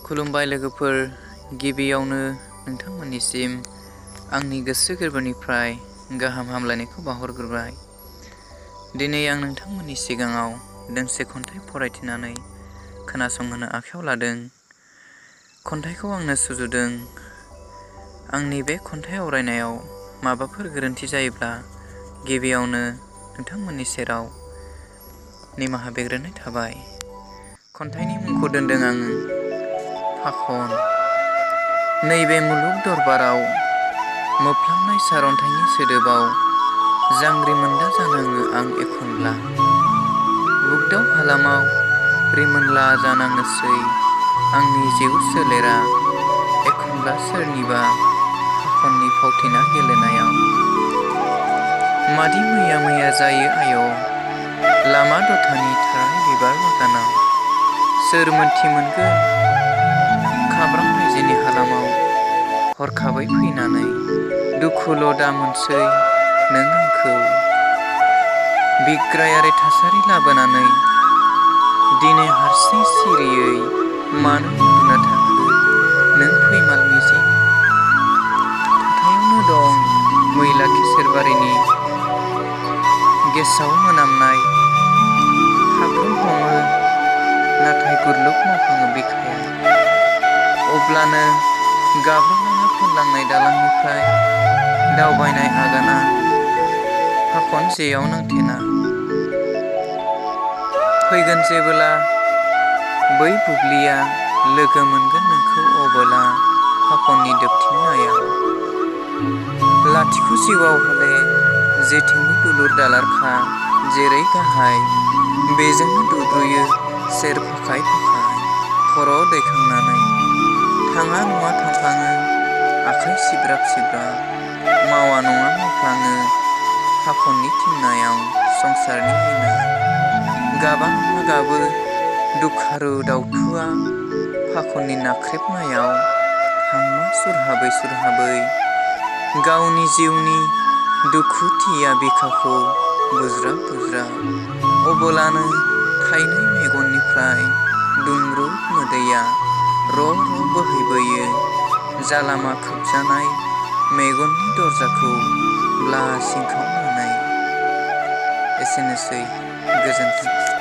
खुलुमबाय लोगोफोर, गिबियावनो नोंथांमोननिसिम आंनि गोसो गोरबोनिफ्राय गाहाम हामलायनायखौ बावहरग्रोबाय। दिनै आं नोंथांमोननि सिगाङाव दोंसे खन्थाइ फरायथिनानै खोनासंहोनो आखायाव लादों। खन्थाइखौ आंनो सुजुदों। आंनि बे खन्थाइ आवरायनायाव माबाफोर गोरोन्थि जायोब्ला गिबियावनो नोंथांमोननि सेराव निमाहा बिग्रोनाय थाबाय। खन्थाइनि मुंखौ दोनदों आङो फाखन। नैबे मुलुग दरबाराव मोफ्लांनाय सारन्थाइनि सोदोबाव जांग्रिमोन्दा जानाङो आं एखनब्ला। बुग्दाव हालामाव रिमोनला जानाङोसै आंनि जिउ सोलेरा एखनब्ला सोरनिबा फाखननि फावथिना गेलेनायाव। मादि मैया मैया जायो आय' लामा दथानि थाराय बिबार बागानाव। सोर मोनथि मोनगोन खाब्रां रायजोनि हालामाव हरखाबै फैनानै दुखुल' दामोनसै नों आंखौ। बिग्रायारि थासारि लाबोनानै दिनै हारसिं सिरियै मानो उन्दुना थाखो नों फैमाल मिजिं। हाथायावनो दं मैला खिसेरबारिनि गेसाव मोनामनाय। हाख्रम हमो नाथाय गुरलुब मावखाङो बिखाया। अब्लानो गाब्र'लाङो फोनलांनाय दालांनिफ्राय दावबायनाय आगाना फाखन जेयाव नांथेना। फैगोन जेबोला बै बुब्लिया लोगो मोनगोन नोंखौ अबोला फाखननि दोबथिंनायाव। लाथिख' जिउआव हले जेथिंबो दुलुर दालारखा जेरै गाहाय बेजोंनो दुद्रुयो सेर फाखाय फाखाय खर' दैखांनानै। थाङा नङा थांफ्लाङो आखाइ सिब्राब सिब्राब मावा नङा मावफ्लाङो फाखननि थिननायाव संसारनि इनाय। गाबा नङा गाबो दुखारु दाउथुआ फाखननि नाख्रेबनायाव हांमा सुरहाबै सुरहाबै। गावनि जिउनि दुखुथिया बिखाखौ बुज्राब बुज्राब। अबोलानो थाइनै मेगननिफ्राय दुंब्रुद मोदैया र' र' बोहैबोयो जालामा खोबजानाय मेगननि दरजाखौ ब्ला सिंखावनानै। एसेनोसै, गोजोन्थों।